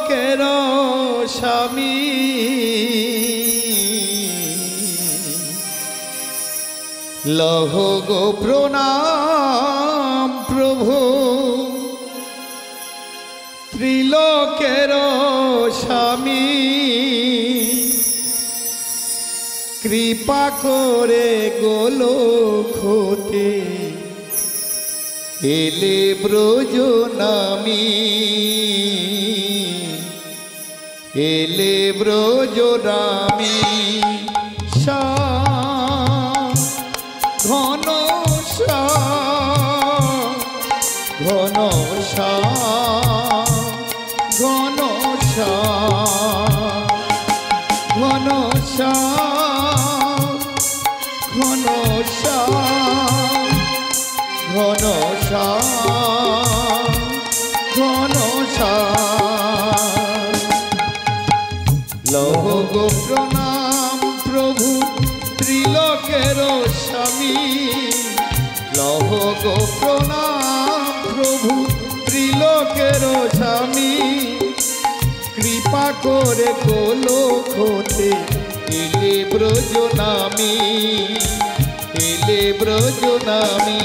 ত্রিলোকের স্বামী লহ গো প্রণাম প্রভু ত্রিলোকের স্বামী কৃপা করে গোলোক হতে এলে ব্রজ নামী এলে ব্রজ নামী ঘন ঘন ঘন ঘন ঘন ঘন ঘন লহ গো প্রণাম প্রভু ত্রিলোকের স্বামী লহ গো প্রণাম প্রভু ত্রিলোকের স্বামী কৃপা করে গোলোক হতে এলে ব্রজ নামী এলে ব্রজ নামী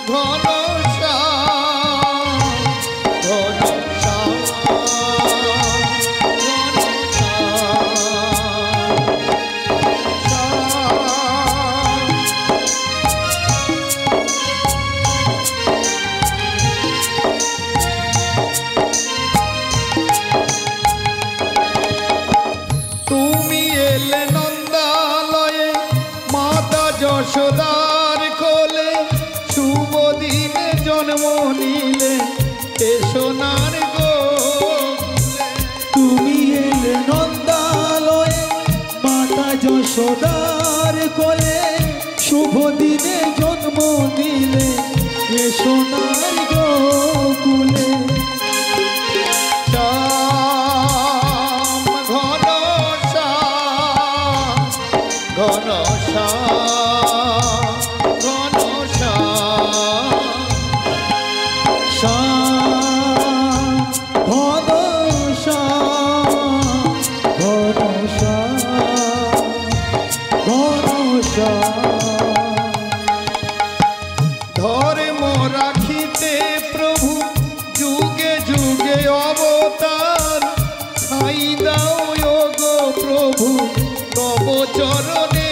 ঘন যশোদার কোলে শুভ দিনে জন্ম নিলে এ সোনার গোকুলে তুমি এলে নন্দালয়ে মাতা যশোদার কোলে শুভ দিনে জন্ম নিলে এ সোনার গোকুলে ঘন ঘন ধর্ম রাখিতে প্রভু যুগে যুগে অবতার খাই দাও গো প্রভু তব চরণে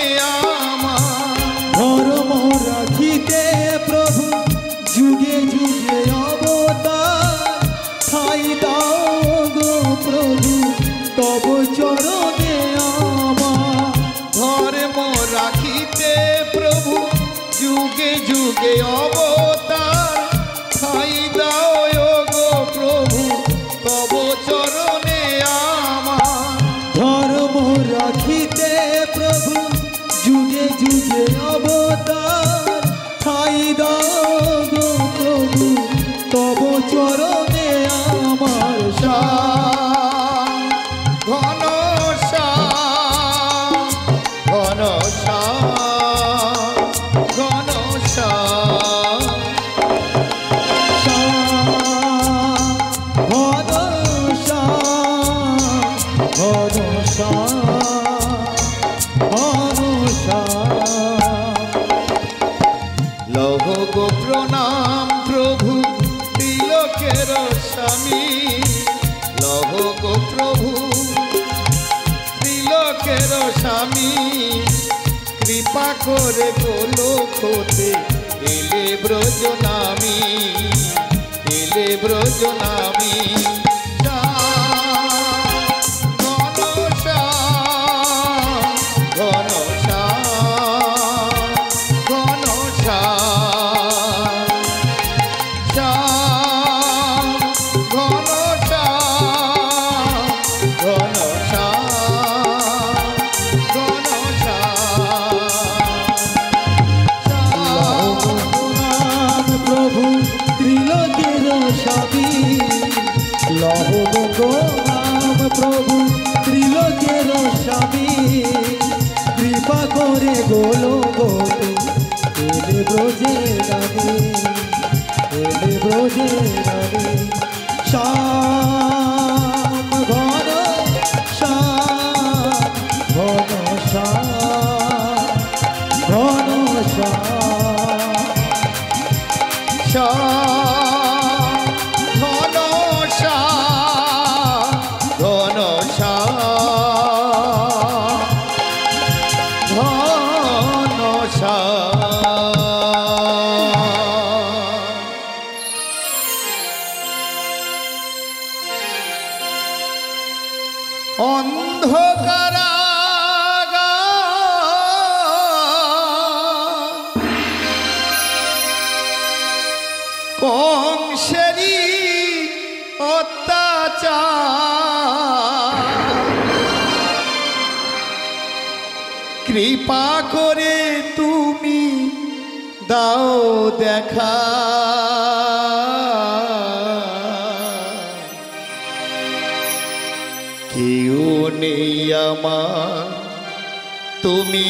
আমার ধর্ম রাখিতে প্রভু যুগে যুগে অবতার খাই দাও গো প্রভু তব চরণে আমার ধর্ম রাখিতে প্রভু যুগে যুগে অবতার খাই দাও গো প্রভু তব চরণে আমার ধর্ম রাখিতে প্রভু যুগে যুগে অবতার খাই দাও গো প্রভু তব চরণে আমার ঘন ঘন ঘন লহ গো প্রণাম প্রভু ত্রিলোকের স্বামী লহ গো প্রভু ত্রিলোকের স্বামী কৃপা করে গোলোক হতে এলে ব্রজ নামী এলে ব্রজ নামী লহ গো নাম প্রভু ত্রিলোকের স্বামী কৃপা করে গোলোক হতে এলে ব্রজে নামে এলে ব্রজে রানী শ্যাম ঘন শ্যাম ঘন শ্যাম ঘন শ্যাম অন্ধকারাগা কংসেরি অত্যাচার কৃপা করে তুমি দাও দেখা কেউ নেই আমার তুমি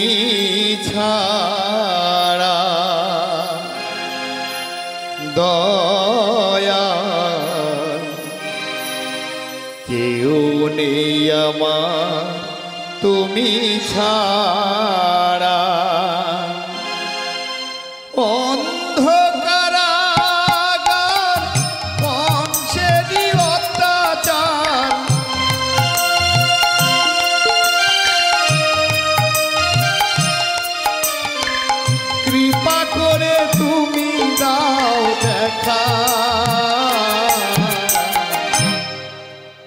ছাড়া দয়া কেউ নেই আমার তুমি ছাড়া অন্ধকারাগার কংসেরি অত্যাচার কৃপা করে তুমি দাও দেখা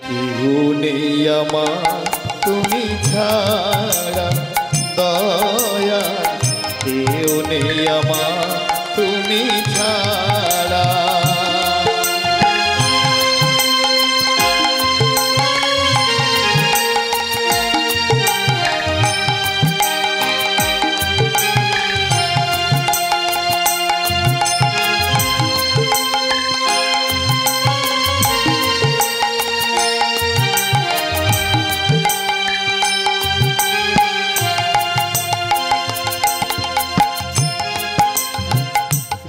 কেউ নেই আমার তুমি ছাড়া দয়া কেউ নেই আমার তুমি ছাড়া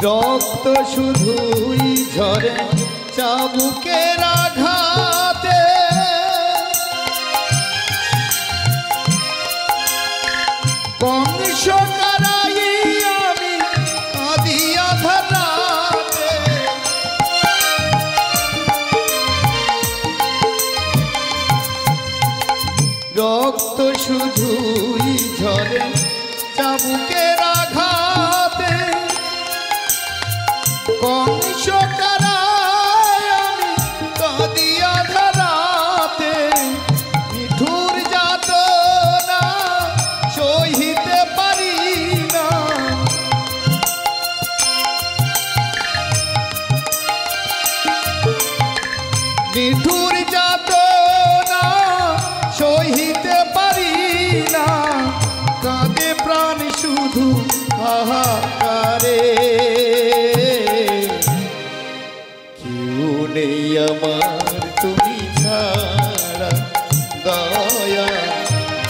রক্ত শুধুই ঝরে চাবুকের আঘাতে কংস কারাই আমি কাঁদি আধার রাতে রক্ত শুধুই ঝরে চাবুকের আঘাতে কংস কারায় আমি কাঁদি আধার রাতে নিঠুর যাতনা সহিতে পারি না নিঠুর যাতনা সহিতে পারি না কাঁদে প্রাণ শুধু হাহাকারে কেউ নেই আমার তুমি ছাড়া দয়া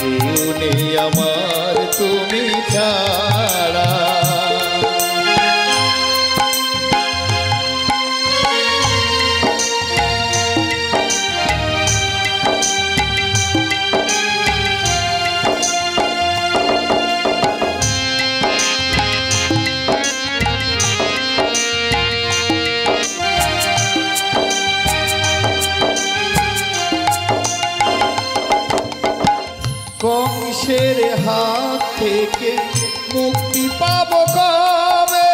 কেউ নেই আমার তুমি ছাড়া কংসের হাত থেকে মুক্তি পাবো কবে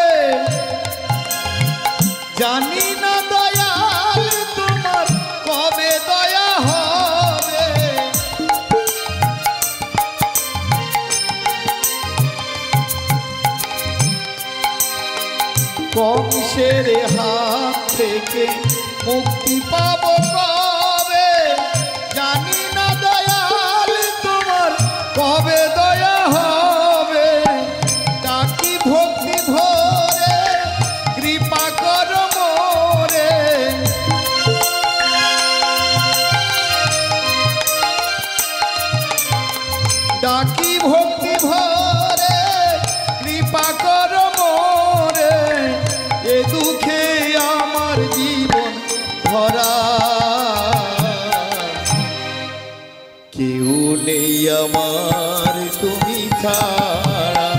জানি না দয়াল তোমার কবে দয়া হবে কংসের হাত থেকে মুক্তি পাবো কবে জানি না দয়াল তোমার কবে দয়া হবে ডাকি ভক্তি ভরে কৃপা কর মোরে ডাকি ভক্তি ভরে কৃপা কর মোরে এ দুঃখে আমার আমার তুমি ছাড়া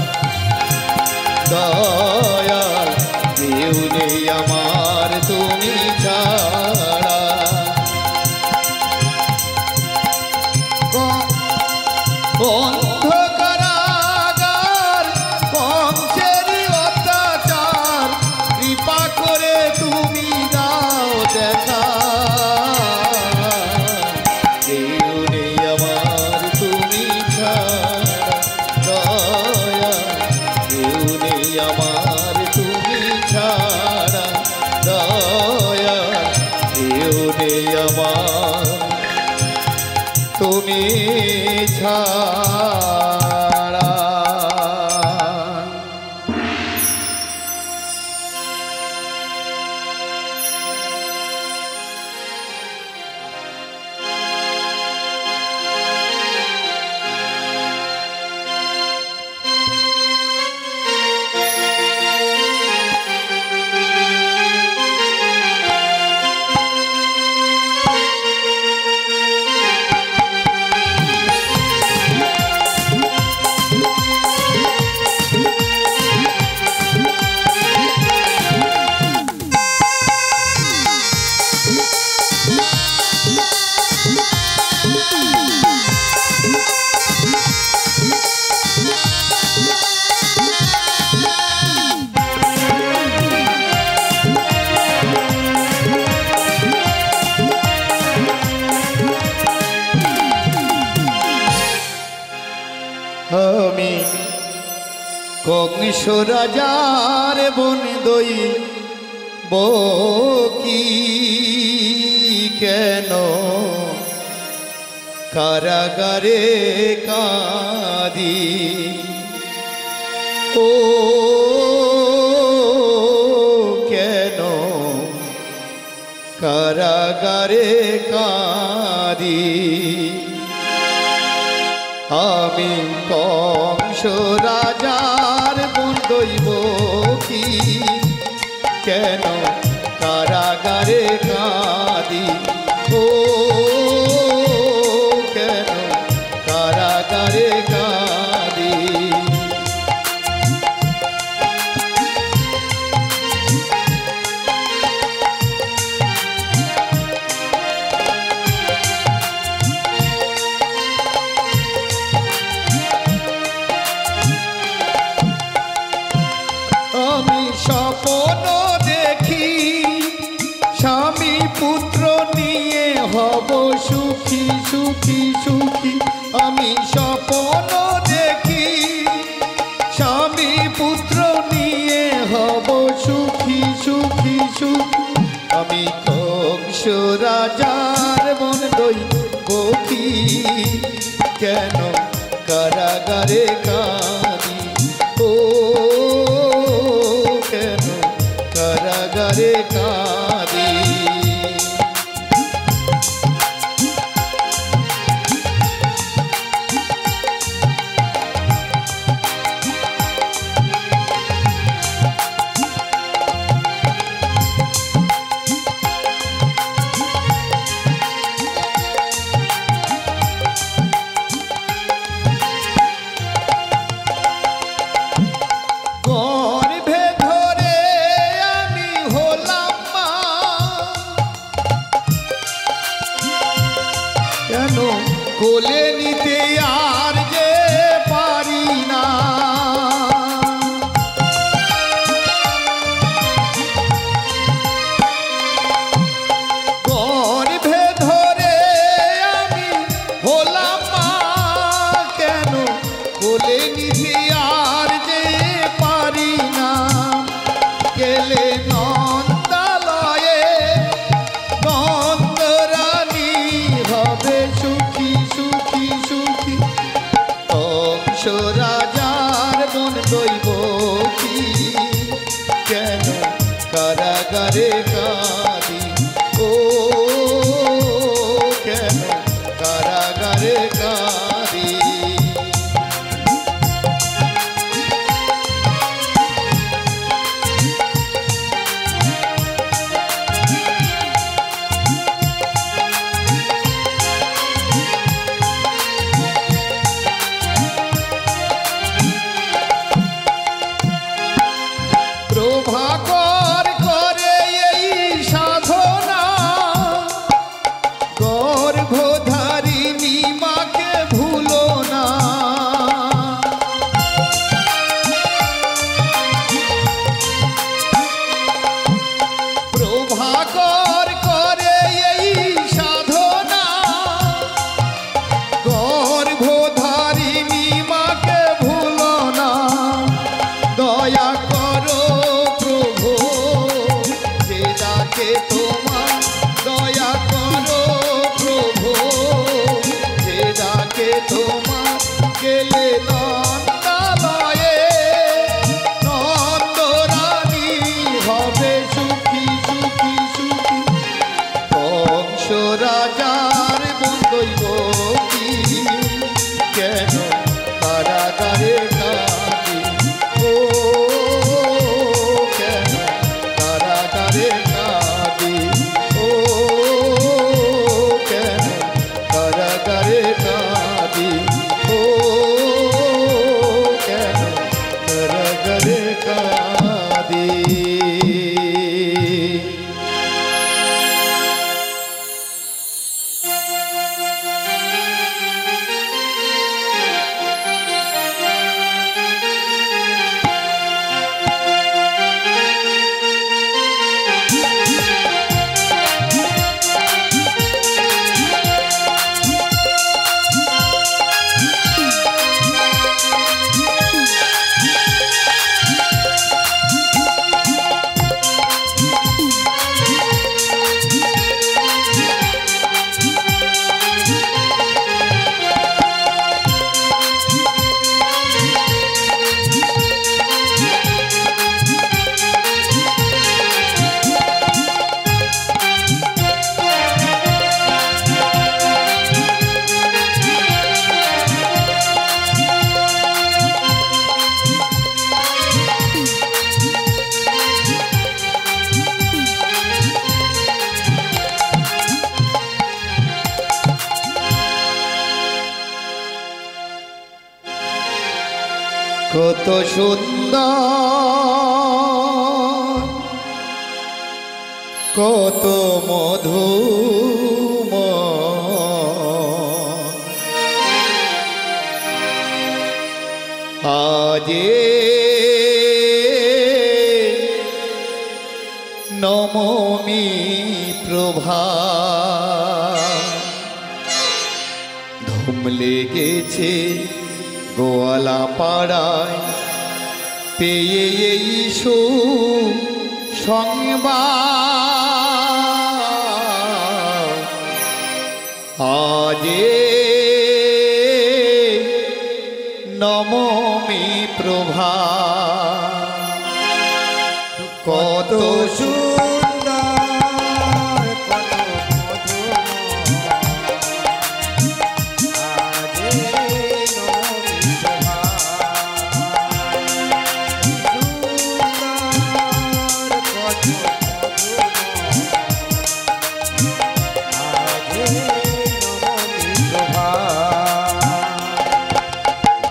দয়াল কেউ নেই আমার তুমি ছাড়া অন্ধকারাগার কংসের অত্যাচার কৃপা করে তুমি দাও দেখা কেউ নেই আমার তুমি ছাড়া দয়া কেউ নেই আমার তুমি ছাড়া দয়া কেউ নেই আমার তুমি ছাড়া আমি কংস রাজার বন্দই বকি কেন কারাগারে কাঁদি ও কেন কারাগারে কাঁদি আমি কংস রাজার বন্দই বকি কেন কারাগারে কাঁদি ও কেন কারাগারে কাঁদি আমি স্বপ্ন দেখি স্বামী পুত্র নিয়ে হব সুখী সুখী সুখী আমি স্বপ্ন দেখি স্বামী পুত্র নিয়ে হব সুখী সুখী সুখী আমি কংস রাজার বন্দই বকি কেন কারাগারে কাঁদি ও কেন কারাগারে কাঁদি কত সুন্দর কত মধুম আজে নমমি প্রভা ধুম লেগেছে গোয়ালা পাড়ায় পেয়ে এই সংবাদ আজে নমমি প্রভা কত সুন্দর কত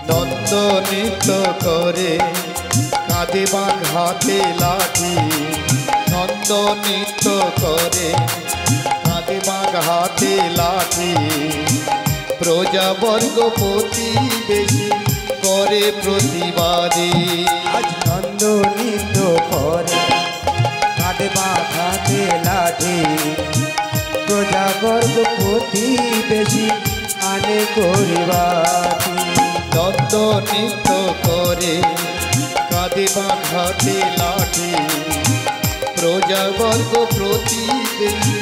নন্দ নৃত্য করে কাঁধে বাঘ হাতে লাঠি নন্দ নৃত্য করে কাঁধে বাঘ হাতে লাঠি প্রজাবর্গ প্রতিবেশী করে প্রতিবাদী আজ নন্দ নৃত্য করে কাঁধে বাঁধাতে লাঠি প্রজাবর্গ প্রতিবেশী আনে করিবাতি নন্দ নৃত্য করে কাঁধে বাঘ হাতে লাঠি প্রজাবর্গ প্রতিবেশী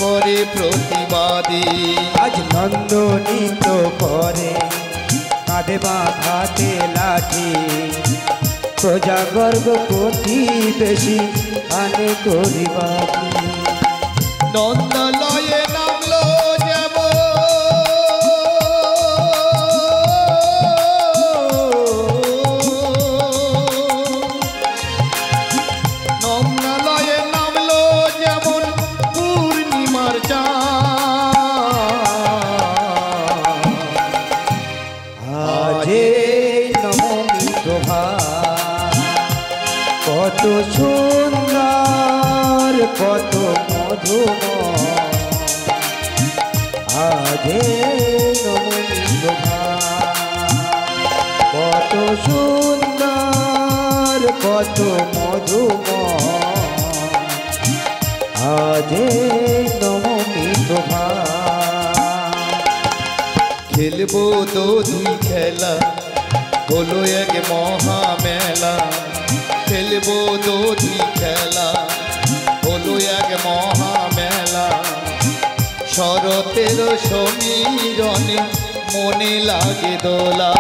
করে প্রতিবাদী আজ নন্দ নৃত্য করে কাঁধে বাঁধাতে লাঠি প্রজাবর্গ প্রতিবেশী আনে করিবাতি নন্দলয়ে নামলো যাব নন্দলয়ে নামলো যেমন পূর্ণিমার আজে নবমী প্রভা কত সুন্দর কত মধুম আজে নবমী প্রভা কত সুন্দর কত মধুম আজে নবমী প্রভা খেলবো দোধি খেলা হলো এক মহামেলা খেলবো দোধি খেলা হলো এক মহামেলা শরতের সমীরণে মনে লাগে দোলা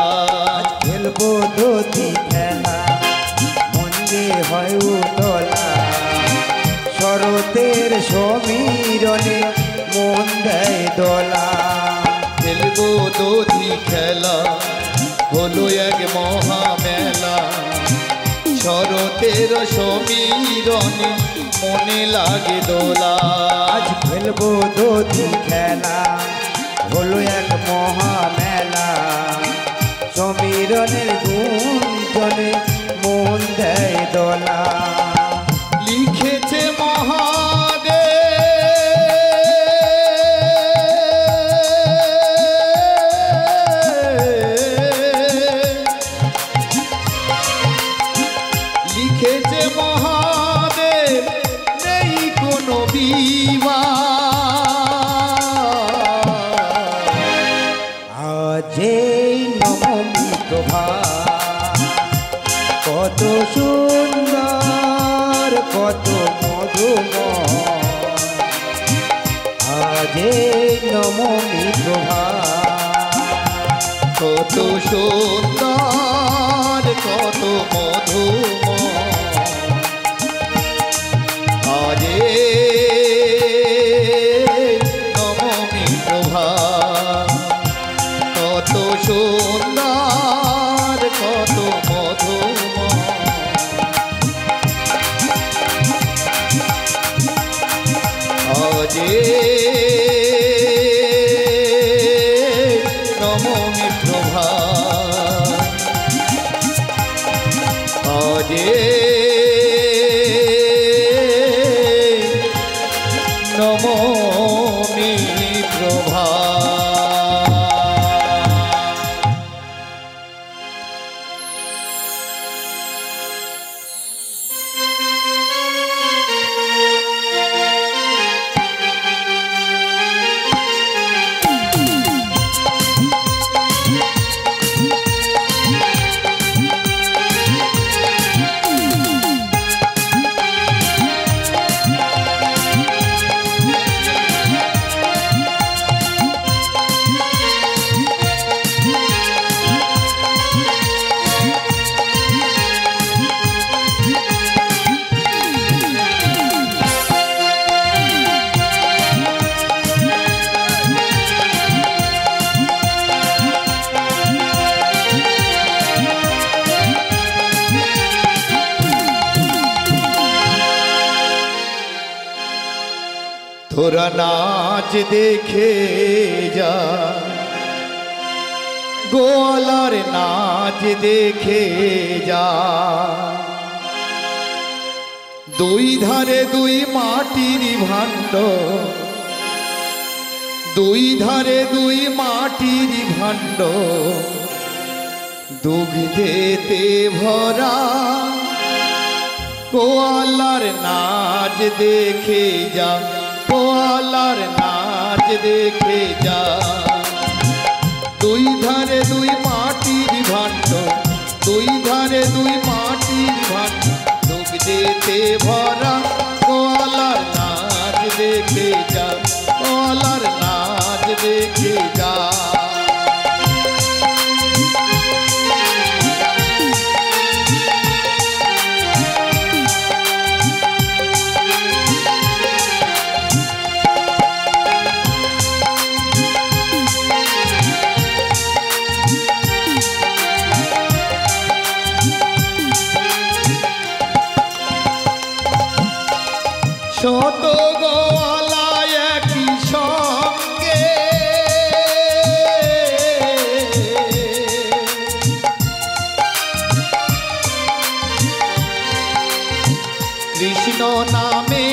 খেলবো দোধি খেলা মন্দিরে হয় উতলা শরতের সমীরণে মন দেয় দোলা খেলবো দোধি খেলা হলো এক মহামেলা শরতের সমীরণে মনে লাগে দোলা আজ খেলবো দোধি খেলা হলো এক মহামেলা সমীরণের গুঞ্জনে মন দেয় দোলা লিখেছে লিখেছে মহাদেব নেই কোনো বিবাদ আজে নবমী প্রভা কত সুন্দর কত মধুম আজে নবমী প্রভা কত সুন্দর কত মধুম আজে নবমী প্রভা কত সুন্দর কত মধুম আজে নবমী প্রভা আজে নমমি প্রভা। তোরা নাচ দেখে যা, গোয়ালার নাচ দেখে যা। দুই ধারে দুই মাটির ভাণ্ড, দুই ধারে দুই মাটির ভাণ্ড, দুগ্ধেতে ভরা। গোয়ালার নাচ দেখে যা, গোয়ালার নাচ দেখে যা। দুই ধারে দুই মাটির ভাণ্ড, দুই ধারে দুই মাটির ভাণ্ড, দুগ্ধেতে ভরা। গোয়ালার নাচ দেখে যা, গোয়ালার নাচ দেখে যা। শত গোয়ালা একই সঙ্গে, কৃষ্ণ নামে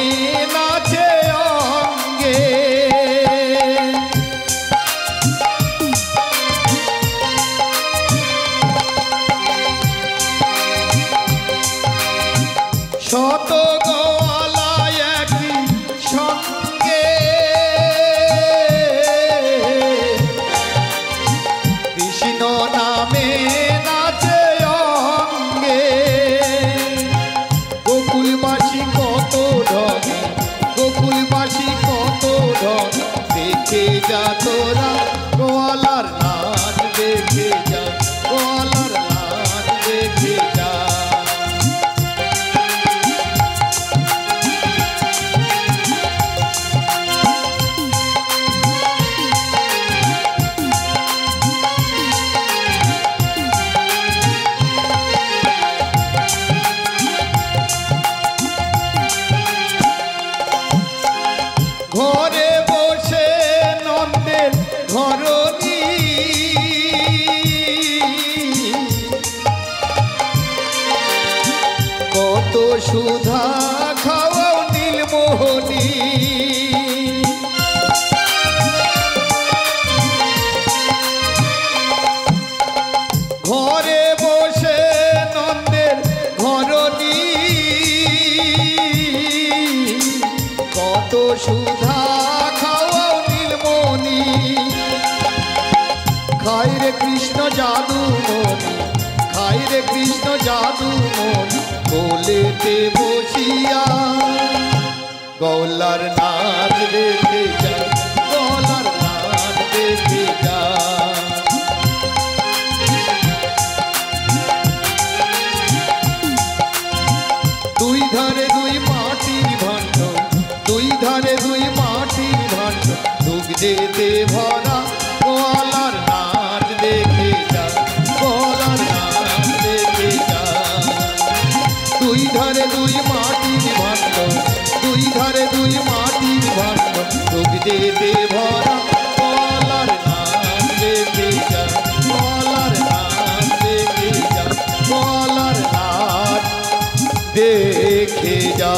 নাচে অঙ্গে। শত গোয়ালা একই সঙ্গে, কৃষ্ণ নামে নাচে অঙ্গে। গোকুলবাসী কত ঢঙে, গোকুলবাসী কত ঢঙে, দেখে যা তোরা গোয়ালার নাচ দেখে যা, গোয়ালার নাচ দেখে যা। ঘরে বসে নন্দের ঘরণী, কত সুধা খাওয়াও নীলমোহনী। ঘরে বসে নন্দের ঘরণী, কত সুধা খাওয়াও নীলমণি। খাই রে কৃষ্ণ জাদু মণি, খাই রে কৃষ্ণ জাদু মণি, কোলেতে বসিয়া। গৌলার নাচ দেখে যা, গৌলার নাচ দেখে যা। দুই ধারে দুই মাটির ভাণ্ড, দুই ধারে দুই মাটির ভাণ্ড, দুগ্ধেতে ভরা। গোয়ালার নাচ দেখে যা, গোয়ালার নাচ দেখে যা। দুই ধারে দুই মাটির ভাণ্ড, দুই ধারে দুই মাটির ভাণ্ড, দুগ্ধেতে ভরা। গোয়ালার নাচ দেখে যা, গোয়ালার নাচ দেখে যা, গোয়ালার নাচ দেখে যা।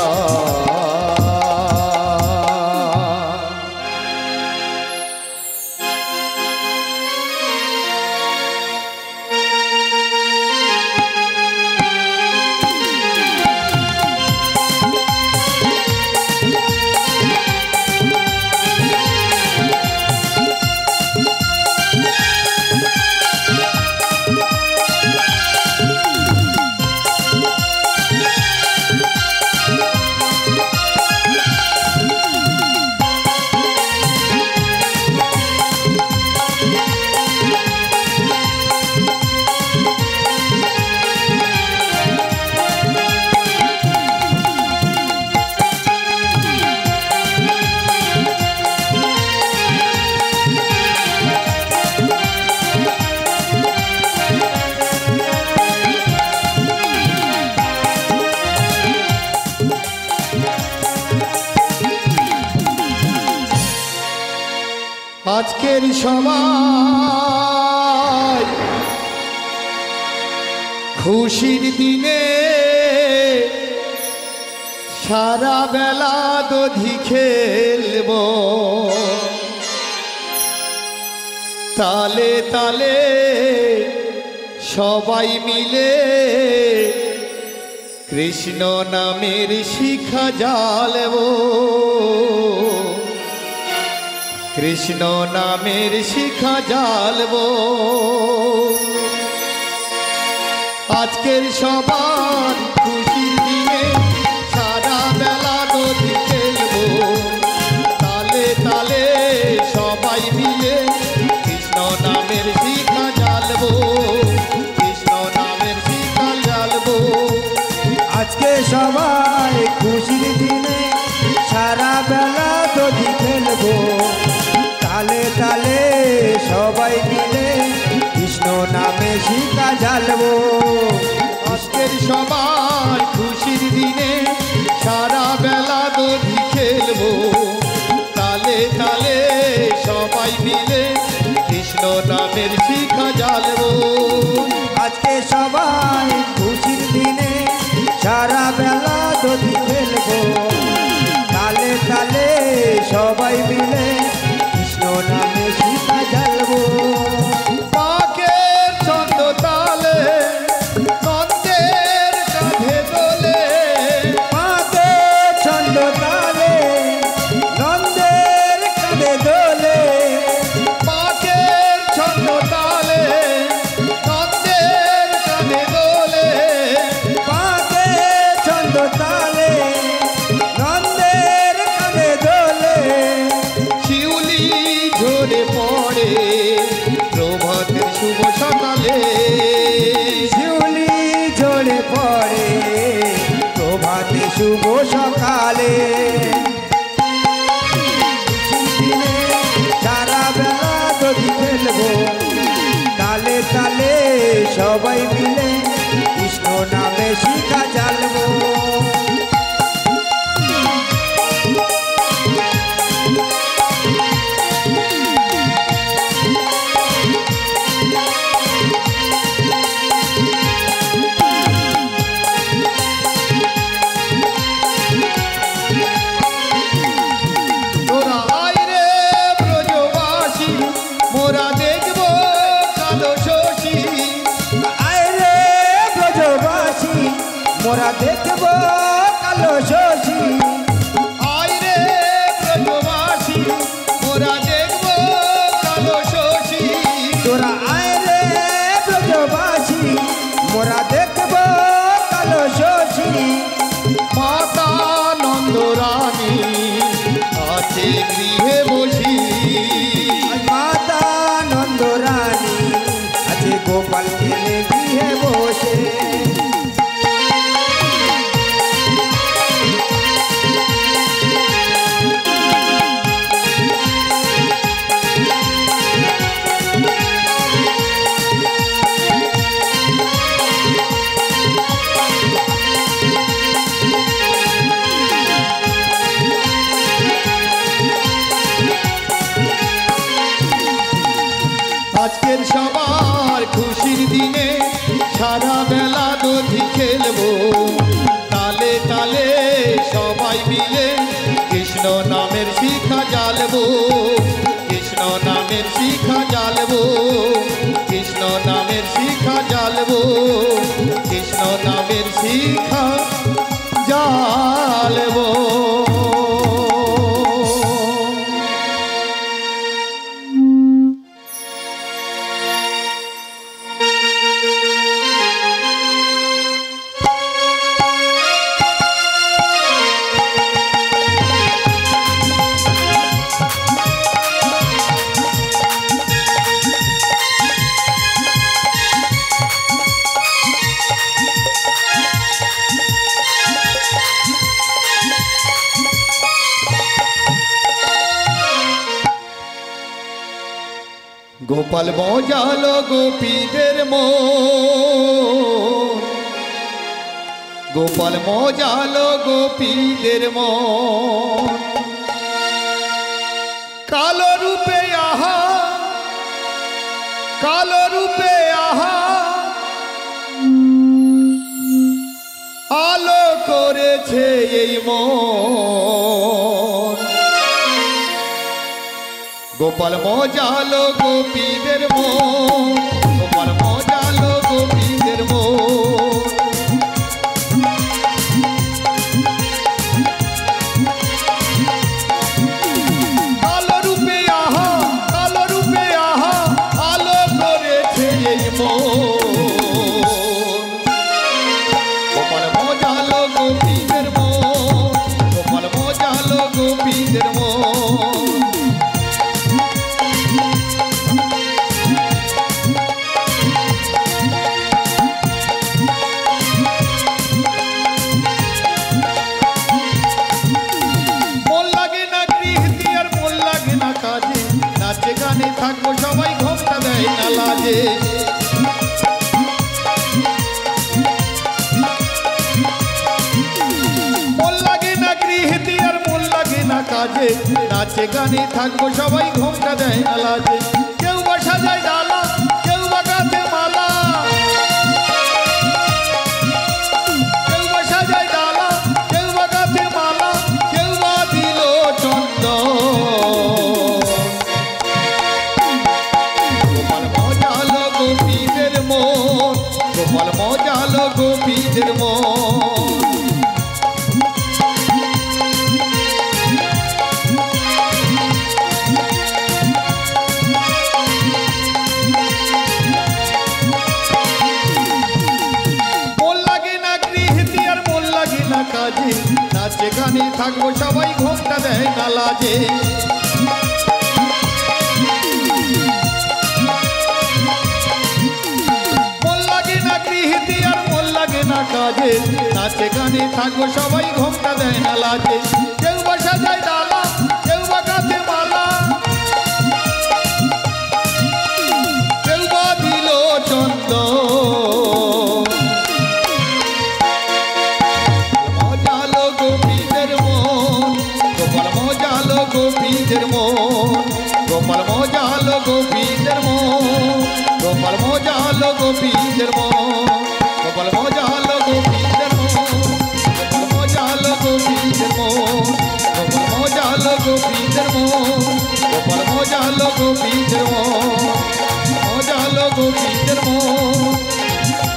আজকের সময় খুশির দিনে সারা বেলা দধি খেলব, তালে তালে সবাই মিলে কৃষ্ণ নামের শিখা জ্বালব, কৃষ্ণ নামের শিখা জ্বালব। আজকের সবার খুশির দিনে সারা বেলা দধি খেলব, তালে তালে সবাই মিলে কৃষ্ণ নামের শিখা জ্বালব, কৃষ্ণ নামের শিখা জ্বালব। আজকে সবাই খুশির দিনে সারা বেলা দধি খেলবো, তালে তালে সবাই মিলে কৃষ্ণ নামে শিখা জ্বালবো। আজকের সবার খুশির দিনে সারা বেলা দধি খেলবো, তালে তালে সবাই মিলে কৃষ্ণ নামের শিখা জ্বালবো। আজকে সবাই খুশির দিনে সারা বেলা দধি খেলবো, তালে তালে সবাই মিলে কৃষ্ণ নামে শিখা জ্বালবো। পাকের ছন্দ তালে নন্দের কাঁধে দোলে, পাকের ছন্দ তালে নন্দের কাঁধে দোলে, পাকের ছন্দ তালে নন্দের কাঁধে দোলে, পাকের ছন্দ তালে নন্দের কাঁধে দোলে। শিউলি ঝরে পড়ে প্রভাতের শুভ সকালে, শিউলি ঝরে পড়ে প্রভাতে শুভ সকালে। দিনে সারা বেলা দধি খেলবো, তালে তালে সবাই মিলে কৃষ্ণ নামে শিখা জ্বালবো। তোরা আয় রে ব্রজবাসী, মোরা দেখব কালো শশী, আয় রে ব্রজবাসী মোরা দেখব কালো শশী। আয় রে ব্রজবাসী, মোরা দেখব কালো শশী। তোরা আয় রে ব্রজবাসী মোরা দেখব কালো শশী। মাতা নন্দরানী আছে গৃহে বসি, মাতা নন্দরানী আছে গোপাল কেনে গৃহে বসে। শিখা জ্বালবো। গোপাল মজালো গোপীদের মন, গোপাল মজালো গোপীদের মন। কালো রূপে আহা, কালো রূপে আহা, আলো করেছে এই মন। গোপাল মজালো গোপীদের মন, গোপাল মজালো গোপীদের মন। কালো রূপে আহা, কালো রূপে আহা, আলো করেছে এই মন। গোপাল মজালো গোপীদের মন, গোপাল মজালো গোপীদের মন। নাচে গানে থাকবো সবাই, ঘোমটা দেয় না লাজে। মন লাগে না গৃহীতি আর মন লাগে না কাজে, নাচে গানে থাকবো সবাই, ঘোমটা দেয় না লাজে। কেউ বা সাজায় ডালা, কেউ বা গাছে মালা, কেউ বা সাজায় ডালা, কেউ বা গাছে মালা, কেউ বা দিল চন্দন। গোপাল মজালো গোপীদের মন। মন লাগে না গৃহীতি আর মন লাগে না কাজে, নাচে গানে থাকবো সবাই, ঘোমটা দেয় না লাজে। গৃহীতি আর মন লাগে না কাজে, নাচে গানে থাকবো সবাই, ঘোমটা দেয় না লাজে। কেউ বা সাজায় ডালা, কেউ বা গাছে মালা, কেউ বা দিল চন্দন। মজালো গোপীদের মন, গোপাল মজালো গোপীদের মন, গোপাল মজালো গোপীদের মন, গোপাল মজালো গোপীদের মন, গোপাল মজালো গোপীদের মন, গোপাল মজালো গোপীদের মন, গোপাল মজালো গোপীদের মন, গোপাল মজালো গোপীদের মন, মজালো গোপীদের মন,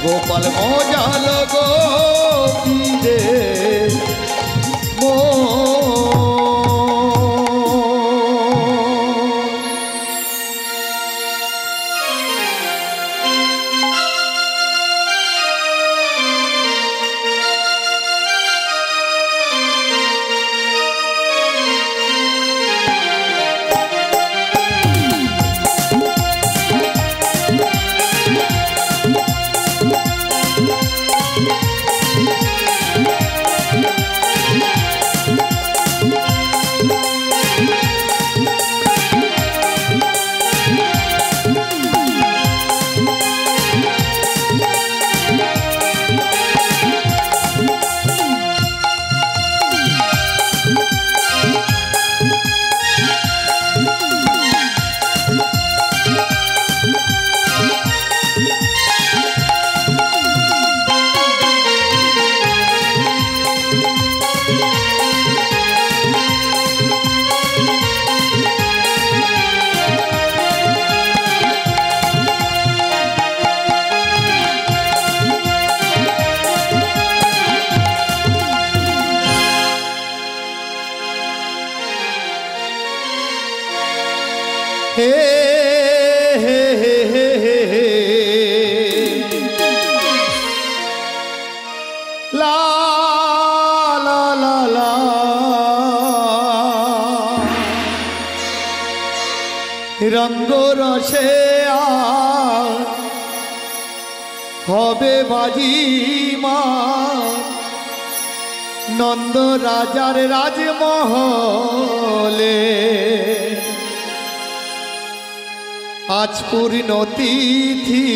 গোপাল মজালো গোপীদের মন। লা লা লা লা রঙ্গ রসে হবে বাজি মা নন্দ রাজার রাজমহলে আজ পূর্ণ তিথি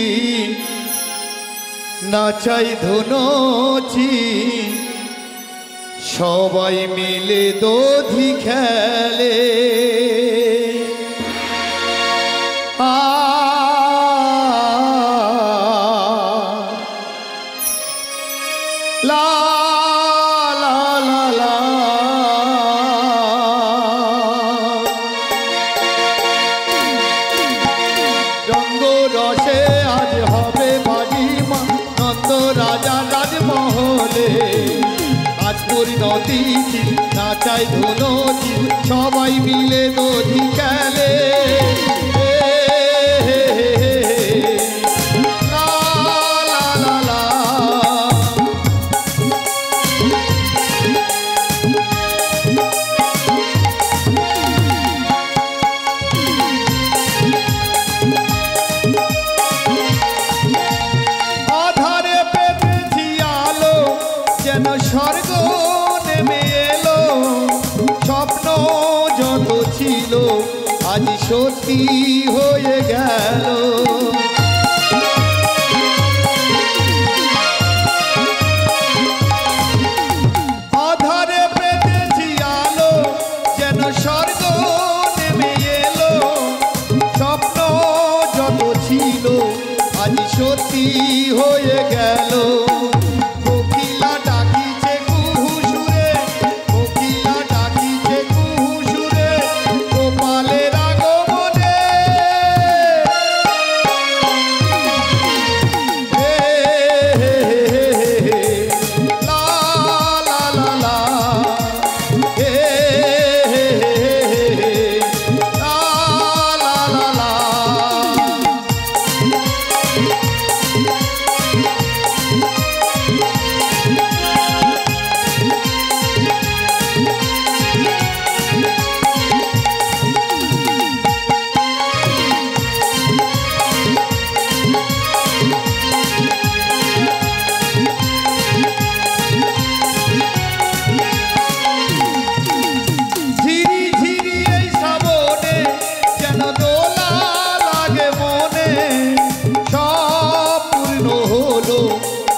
নাচাই ধুনোচি সবাই মিলে দধি খেলে লা লা লা লা রঙ্গ রসে আজ হবে বাজি মা নন্দ রাজা রাজমহলে আজ পরিণতি নাচাই ধুনোচি সবাই মিলে দধি খেলে স্বর্গ নেমে এলো স্বপ্ন যত ছিল আজ সত্যি হয়ে গেল আধারে পেতেছি আলো যেন স্বর্গ নেমে এলো স্বপ্ন যত ছিল আজ সত্যি হয়ে গেল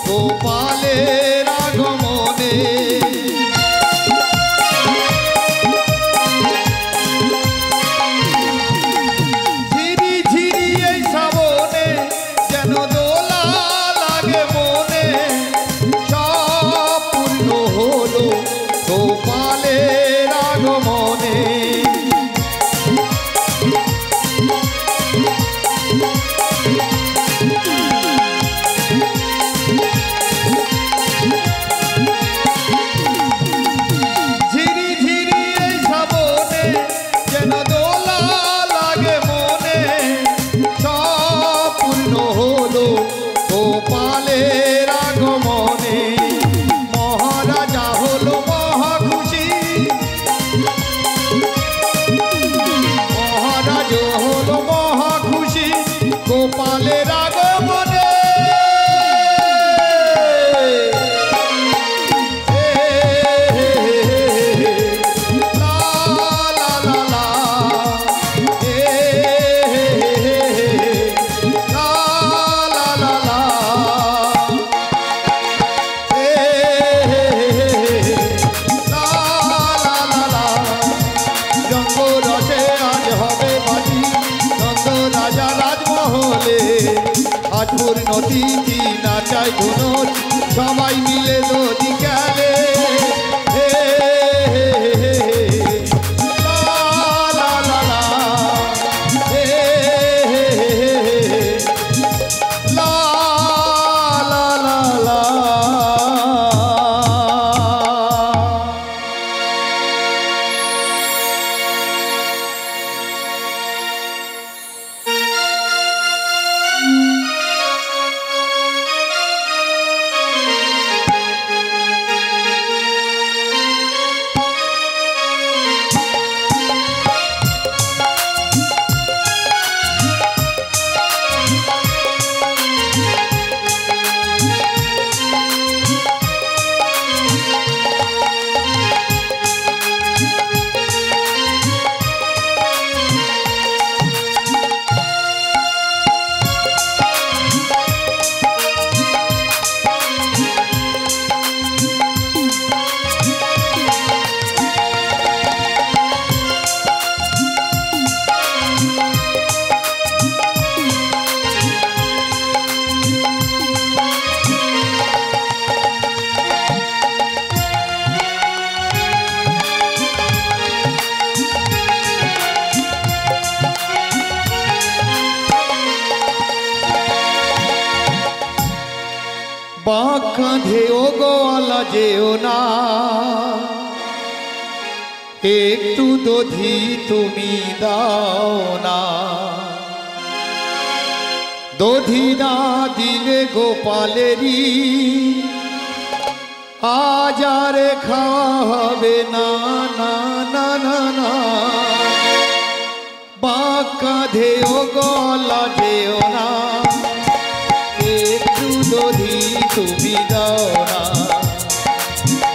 গোপালের আগমনে ঝিরি ঝিরি এই শ্রাবণে যেন দোলা লাগে মনে সব পূর্ণ হলো গোপালের আগমনে গোপালের আগমনে মহারাজা হলো মহা খুশি মহারাজ হলো মহা খুশি গোপালের আগমনে আজ পূর্ণতিথি নাচাই ধুনোর সবাই মিলে দধি খেলে লা লা লা লা লা লা লা ও গোয়ালা যেও না, একটু দধি তুমি দাও না। দধি না দিলে গোপালেরই আজ আর খাওয়া হবে না, না না না না। বাঁক কাঁধে ও গলা যেও না, একটু দধি তুমি দাও না।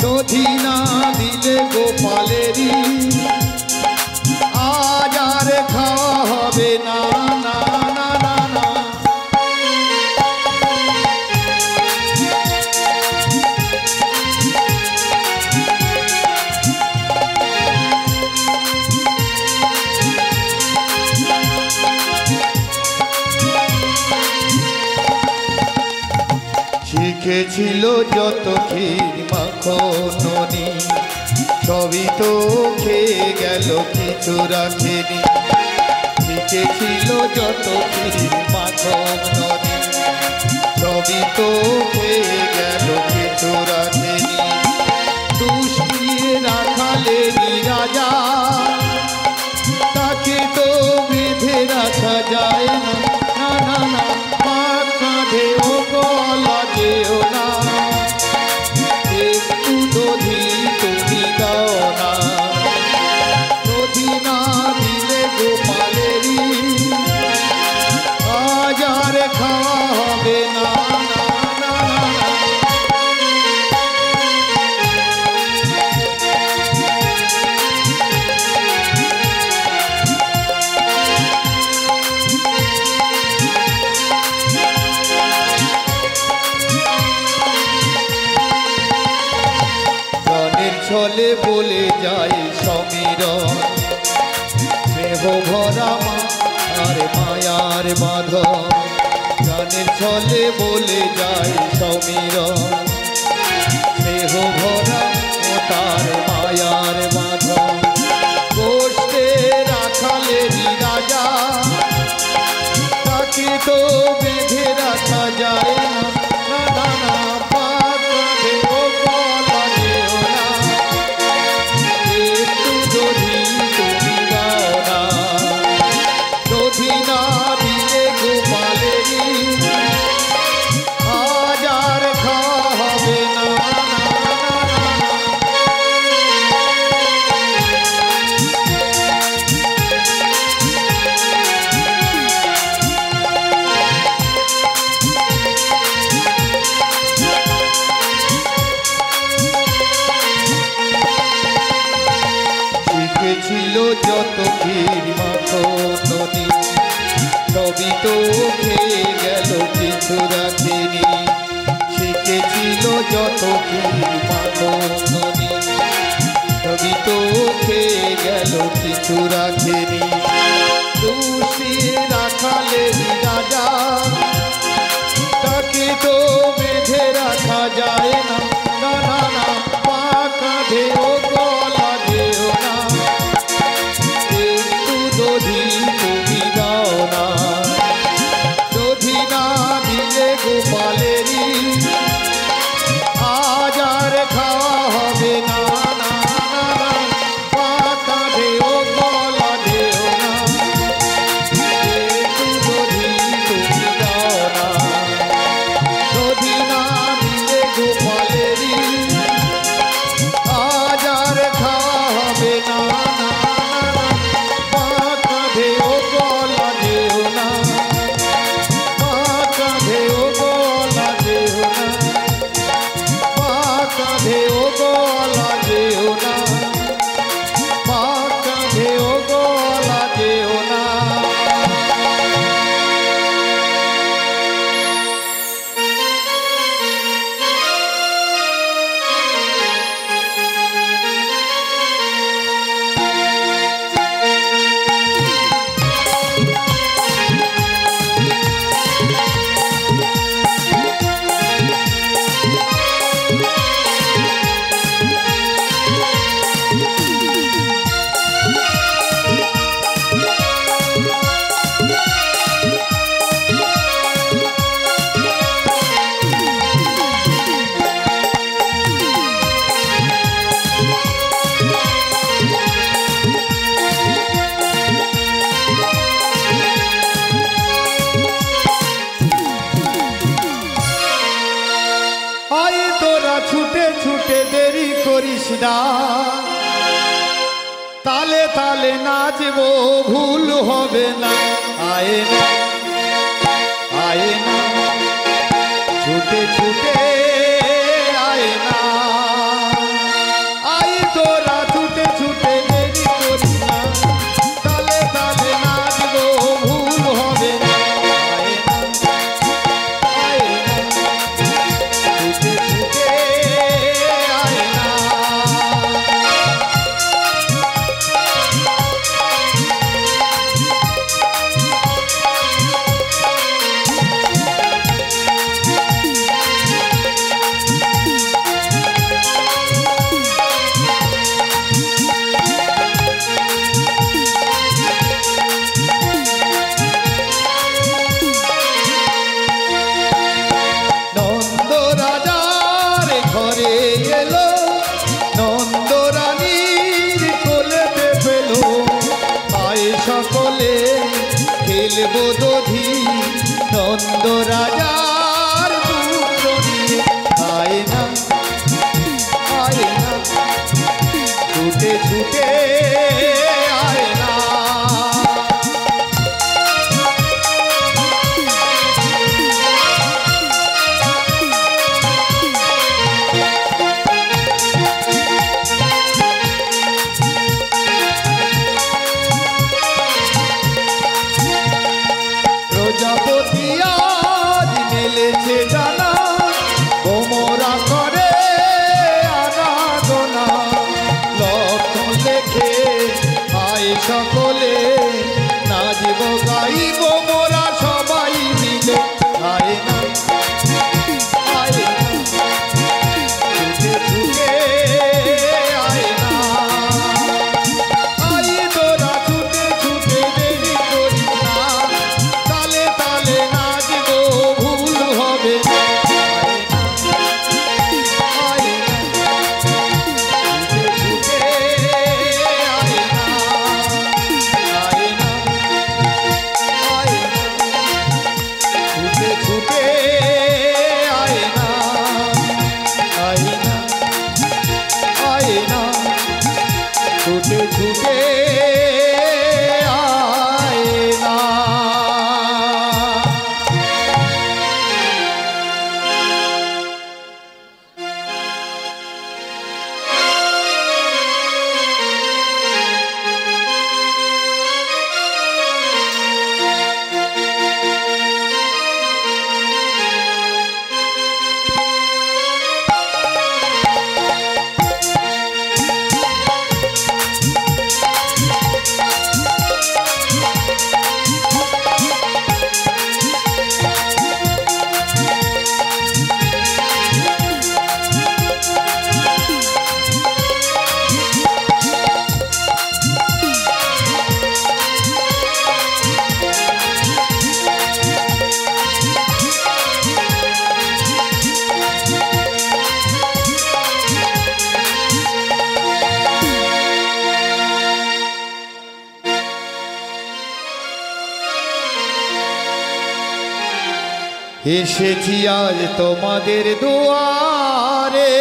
দধি না দিলে গোপালেরই আজ আর খাওয়া হবে না, না না না না। শিখেছিল যত ক্ষীর মাখনি, সবই তো খেয়ে গেল কিছু রাখেনি। শিখেছিল যত ক্ষীর মাখনি, সবই তো খেয়ে গেল কিছু রাখেনি। দুষ্টিয়ে রাখালেনি রাজা, তাকে তো বেঁধে রাখা যায় না, না না না। বাঁক কাঁধে ও গলা যেও না, একটু দধি তুমি দাও না। দধি না দিলে গোপালেরই আজ আর খাওয়া হবে না, না না না। ছলে বলে যায় সমীরণ, স্নেহ ভরা আর মায়ার বাঁধন। গানের ছলে বলে যায় সমীরণ, স্নেহ ভরা তার মায়ার বাঁধন। গোষ্ঠে রাখালেনি রাজা, তাকে তো বেঁধে রাখা যায় না, না না না। বাঁক কাঁধে ও গলা যেও না, একটু দধি তুমি দাও না। দধি না দিলে গোপালেরই আজ আর খাওয়া হবে না, না না না। শিখেছিল যত ক্ষীর মাখনি, সবই তো খেয়ে গেল কিছু রাখেনি। শিখেছিল যত ক্ষীর মাখনি, সবই তো খেয়ে গেল কিছু রাখেনি। দুষ্টি রাখালেনি রাজা, তাকে তো বেঁধে রাখা যায় না, না না না। বাঁক কাঁধে ও গলা যেও না, একটু দধি তুমি দাও না। দধি না দিলে গোপালেরই আজ আর খাওয়া হবে না, না না না। বাঁক কাঁধে ও গলা যেও না, একটু দধি তুমি দাও না। দধি না দিলে গোপালেরই ছুটে ছুটে দেরি করিস না, তালে তালে নাচবো ভুল হবে না। আয় না আয় না ছুটে ছুটে আয় না, আয় তোরা ছুটে ছুটে দেরি করিস না, তালে তালে নাচবো ভুল হবে না। আয় না ছুটে ছুটে আয় না। নন্দ রাজার ঘরে এলো, নন্দ রানীর কোলেতে পেল, পায়ে সকলে খেলবো দধি, নন্দ রাজার পুত্র নিয়ে। আয় না আয় না ছুটে ছুটে আয় না। প্রজাপতি আজ মেলেছে জানা, ভোমরা করে আনাগোনা, লক্ষণ লেখে আয় সকলে, নাচব গাইব মোরা সবাই মিলে। আয় না আয় না ছুটে ছুটে আয় না, আয় তোরা ছুটে ছুটে দেরি করিস না, তালে তালে নাচবো ভুল হবে না। আয় না ছুটে ছুটে আয় না, আয় না আয় না ছুটে ছুটে আয় না, আয় না আয় না ছুটে ছুটে আয় না। এসেছি আজ তোমাদের দুয়ারে,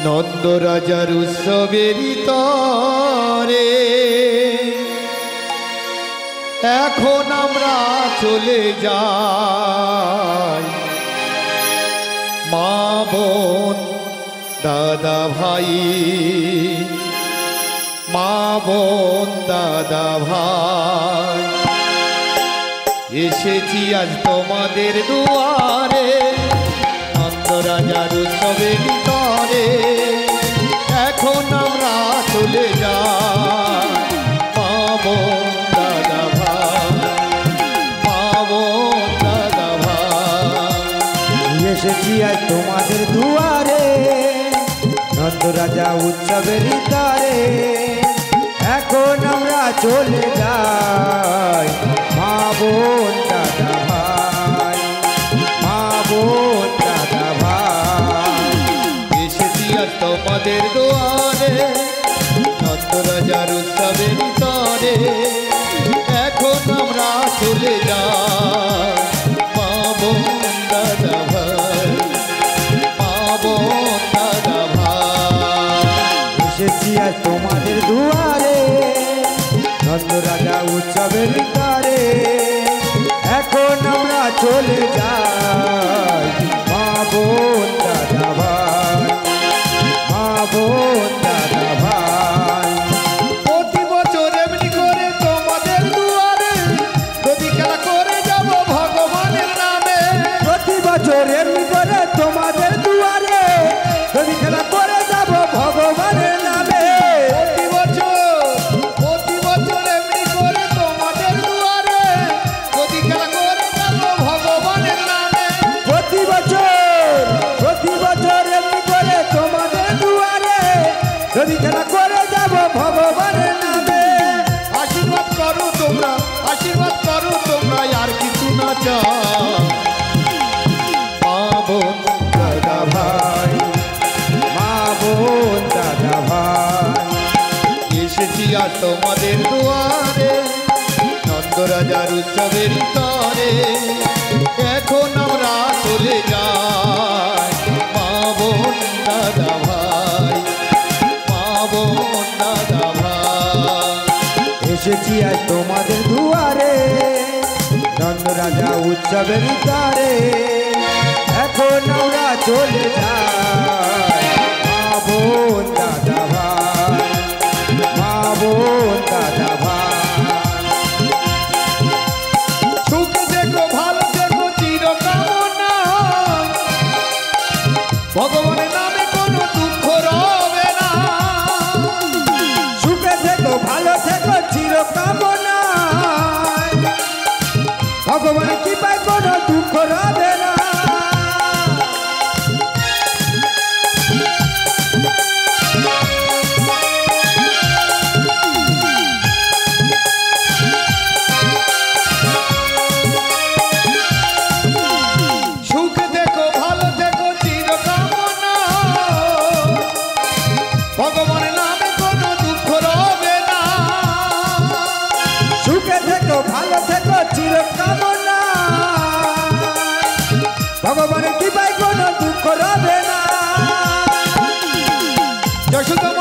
নন্দ রাজার উৎসবেরই তরে, এখন আমরা চলে যাই, মা বোন দাদা ভাই, মা বোন দাদা ভাই। এসেছি আজ তোমাদের দুয়ারে, নন্দ রাজার উৎসবের তরে, এখন আমরা চলে যাই, মা বোন দাদা ভাই, মা বোন দাদা ভাই। এসেছি আজ তোমাদের দুয়ারে, নন্দ রাজা উৎসবের তরে, এখন আমরা চলে যাই, মা বোন দাদা ভাই, মা বোন দাদা ভাই। এসেছি আজ তোমাদের দুয়ারে, নন্দ রাজার উৎসবের তরে, এখন আমরা চলে যাই, মা বোন দাদা ভাই। আজ তোমাদের দুয়ারে নন্দ রাজা উৎসবের তারে এখন আমরা চলে যাই মা বোন দাদা ভাই মা বোন দাদা ভাই প্রতি বছর এমনি করে তোমাদের দুয়ারে যদি খেলা করে যাব ভগবানের নামে। প্রতি বছর এমনি করে তোমাদের দুয়ারে যদি খেলা করে যাব ভগবানের নামে। প্রতি বছর এমনি করে তোমাদের দুয়ারে যদি খেলা করে যাব ভগবানের নামে। প্রতি বছর এমনি করে তোমাদের দুয়ারে যদি খেলা করে যাব ভগবানের নামে। আশীর্বাদ করো তোমরা আর কিছু না চাও। মা বোন দাদা ভাই মা বোন দাদা ভাই এসেছি আর তোমাদের দুয়ারে নন্দ রাজার উৎসবের তরে এখন আমরা চলে যাই মা বোন দাদা ভাই মা বোন দাদা ভাই। এসেছি আজ তোমাদের দুয়ারে নন্দ রাজা উৎসবের তারে এখন আমরা চলে যাই মা বোন দাদা ভাই মা বোন দাদা ভাই সুখ দেখো ভালো দেখো চিরকামনা ভগবানের নামে কোনো দুঃখ রবে না। সুখে থেকো ভালো থেকো চিরকামনা ভগবান কৃপায় কোনো দুঃখ রবে না। সুখ দেখো ভালো দেখো চিরকামনা ভগবানের নামে কোনো দুঃখ রবে না। সুখে থেকো ভালো থেকো চিরকামনা ভগবানের কৃপায় কোনো দুঃখ রবে না। যশোদম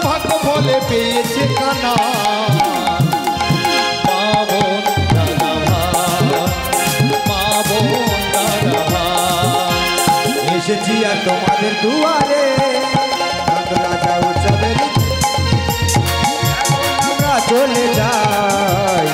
ভাগ্য ফলে পেয়েছে কানা মা বোন দাদা ভাই মা বোন দাদা ভাই। এসেছি আর তোমাদের দুয়ারে নন্দ রাজা উৎসবের আমরা চলে যাই